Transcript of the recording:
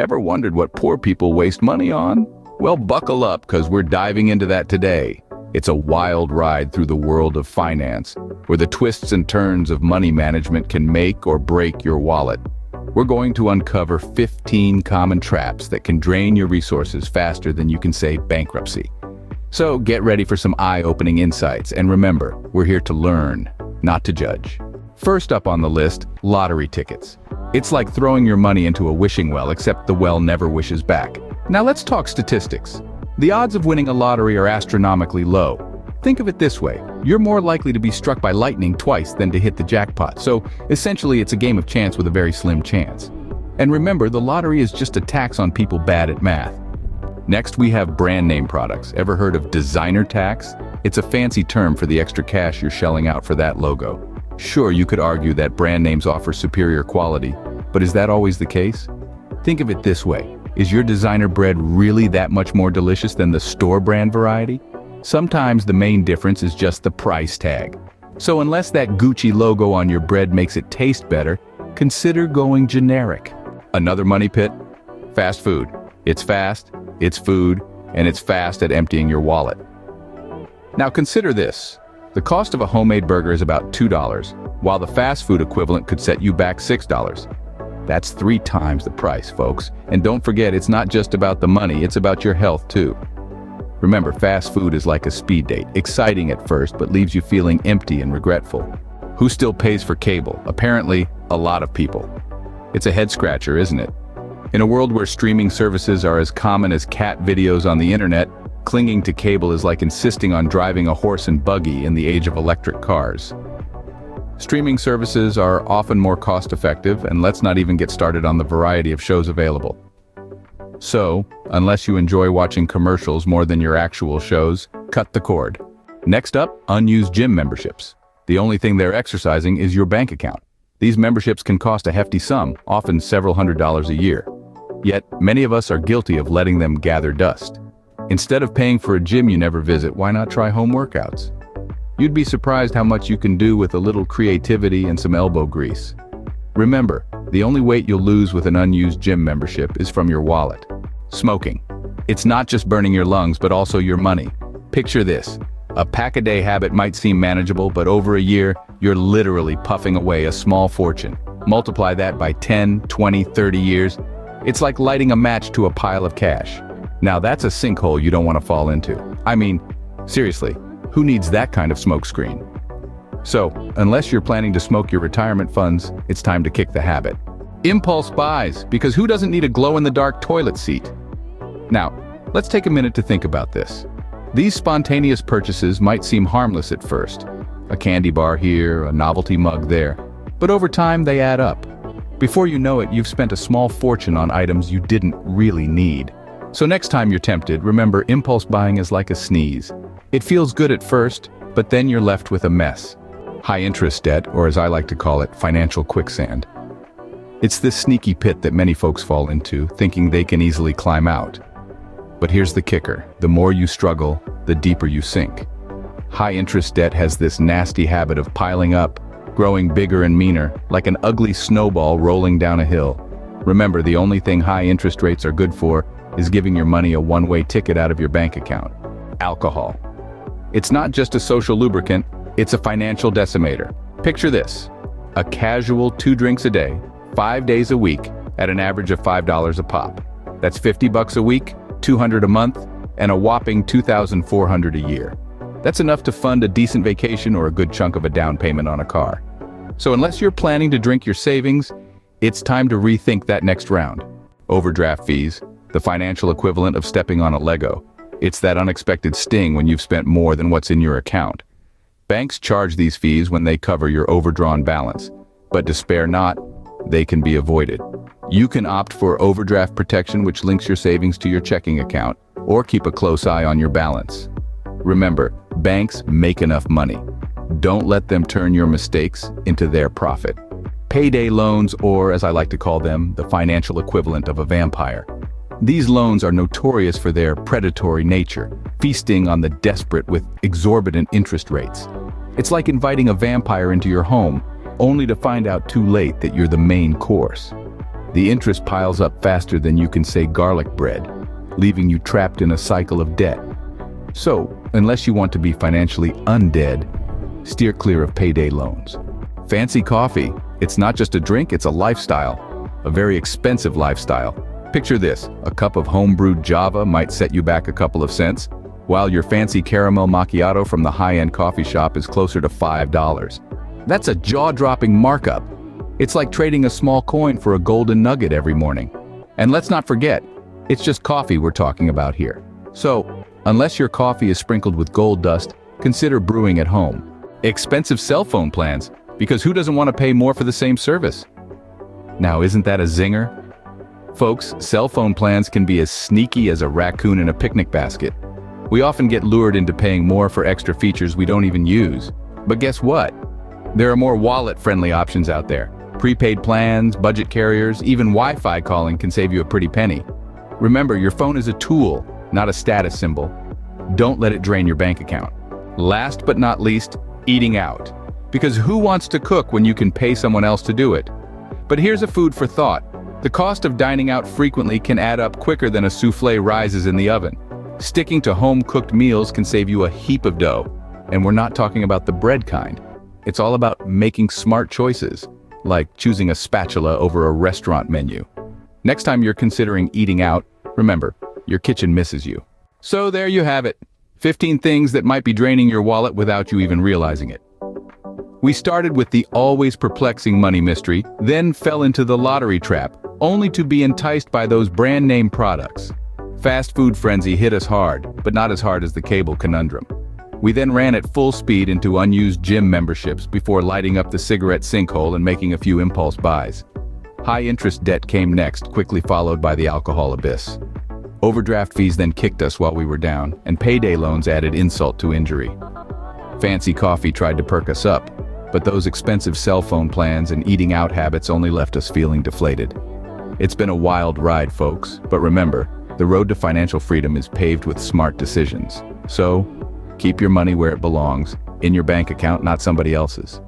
Ever wondered what poor people waste money on? Well, buckle up, because we're diving into that today. It's a wild ride through the world of finance, where the twists and turns of money management can make or break your wallet. We're going to uncover 15 common traps that can drain your resources faster than you can say bankruptcy. So get ready for some eye-opening insights, and remember, we're here to learn, not to judge. First up on the list, lottery tickets. It's like throwing your money into a wishing well, except the well never wishes back. Now let's talk statistics. The odds of winning a lottery are astronomically low. Think of it this way, you're more likely to be struck by lightning twice than to hit the jackpot, so essentially it's a game of chance with a very slim chance. And remember, the lottery is just a tax on people bad at math. Next, we have brand name products. Ever heard of designer tax? It's a fancy term for the extra cash you're shelling out for that logo. Sure, you could argue that brand names offer superior quality, but is that always the case? Think of it this way, is your designer bread really that much more delicious than the store brand variety? Sometimes the main difference is just the price tag. So unless that Gucci logo on your bread makes it taste better, consider going generic. Another money pit? Fast food. It's fast, it's food, and it's fast at emptying your wallet. Now consider this. The cost of a homemade burger is about $2, while the fast food equivalent could set you back $6. That's 3 times the price, folks. And don't forget, it's not just about the money, it's about your health too. Remember, fast food is like a speed date, exciting at first, but leaves you feeling empty and regretful. Who still pays for cable? Apparently, a lot of people. It's a head scratcher, isn't it? In a world where streaming services are as common as cat videos on the internet, clinging to cable is like insisting on driving a horse and buggy in the age of electric cars. Streaming services are often more cost-effective, and let's not even get started on the variety of shows available. So, unless you enjoy watching commercials more than your actual shows, cut the cord. Next up, unused gym memberships. The only thing they're exercising is your bank account. These memberships can cost a hefty sum, often several $100s a year. Yet, many of us are guilty of letting them gather dust. Instead of paying for a gym you never visit, why not try home workouts? You'd be surprised how much you can do with a little creativity and some elbow grease. Remember, the only weight you'll lose with an unused gym membership is from your wallet. Smoking. It's not just burning your lungs, but also your money. Picture this. A pack-a-day habit might seem manageable, but over a year, you're literally puffing away a small fortune. Multiply that by 10, 20, 30 years. It's like lighting a match to a pile of cash. Now that's a sinkhole you don't want to fall into. I mean, seriously, who needs that kind of smokescreen? So, unless you're planning to smoke your retirement funds, it's time to kick the habit. Impulse buys, because who doesn't need a glow-in-the-dark toilet seat? Now, let's take a minute to think about this. These spontaneous purchases might seem harmless at first. A candy bar here, a novelty mug there. But over time, they add up. Before you know it, you've spent a small fortune on items you didn't really need. So next time you're tempted, remember, impulse buying is like a sneeze. It feels good at first, but then you're left with a mess. High-interest debt, or as I like to call it, financial quicksand. It's this sneaky pit that many folks fall into, thinking they can easily climb out. But here's the kicker. The more you struggle, the deeper you sink. High-interest debt has this nasty habit of piling up, growing bigger and meaner, like an ugly snowball rolling down a hill. Remember, the only thing high interest rates are good for is giving your money a one-way ticket out of your bank account. Alcohol. It's not just a social lubricant, it's a financial decimator. Picture this. A casual 2 drinks a day, 5 days a week, at an average of $5 a pop. That's $50 a week, $200 a month, and a whopping $2,400 a year. That's enough to fund a decent vacation or a good chunk of a down payment on a car. So unless you're planning to drink your savings, it's time to rethink that next round. Overdraft fees, the financial equivalent of stepping on a Lego. It's that unexpected sting when you've spent more than what's in your account. Banks charge these fees when they cover your overdrawn balance, but despair not, they can be avoided. You can opt for overdraft protection, which links your savings to your checking account, or keep a close eye on your balance. Remember, banks make enough money. Don't let them turn your mistakes into their profit. Payday loans, or as I like to call them, the financial equivalent of a vampire. These loans are notorious for their predatory nature, feasting on the desperate with exorbitant interest rates. It's like inviting a vampire into your home, only to find out too late that you're the main course. The interest piles up faster than you can say garlic bread, leaving you trapped in a cycle of debt. So, unless you want to be financially undead, steer clear of payday loans. Fancy coffee. It's not just a drink, it's a lifestyle. A very expensive lifestyle. Picture this, a cup of home-brewed Java might set you back a couple of cents, while your fancy caramel macchiato from the high-end coffee shop is closer to $5. That's a jaw-dropping markup. It's like trading a small coin for a golden nugget every morning. And let's not forget, it's just coffee we're talking about here. So, unless your coffee is sprinkled with gold dust, consider brewing at home. Expensive cell phone plans, because who doesn't want to pay more for the same service? Now, isn't that a zinger? Folks, cell phone plans can be as sneaky as a raccoon in a picnic basket. We often get lured into paying more for extra features we don't even use. But guess what? There are more wallet-friendly options out there. Prepaid plans, budget carriers, even Wi-Fi calling can save you a pretty penny. Remember, your phone is a tool, not a status symbol. Don't let it drain your bank account. Last but not least, eating out. Because who wants to cook when you can pay someone else to do it? But here's a food for thought. The cost of dining out frequently can add up quicker than a soufflé rises in the oven. Sticking to home-cooked meals can save you a heap of dough. And we're not talking about the bread kind. It's all about making smart choices, like choosing a spatula over a restaurant menu. Next time you're considering eating out, remember, your kitchen misses you. So there you have it. 15 things that might be draining your wallet without you even realizing it. We started with the always perplexing money mystery, then fell into the lottery trap, only to be enticed by those brand name products. Fast food frenzy hit us hard, but not as hard as the cable conundrum. We then ran at full speed into unused gym memberships before lighting up the cigarette sinkhole and making a few impulse buys. High-interest debt came next, quickly followed by the alcohol abyss. Overdraft fees then kicked us while we were down, and payday loans added insult to injury. Fancy coffee tried to perk us up, but those expensive cell phone plans and eating out habits only left us feeling deflated. It's been a wild ride, folks, but remember, the road to financial freedom is paved with smart decisions. So, keep your money where it belongs, in your bank account, not somebody else's.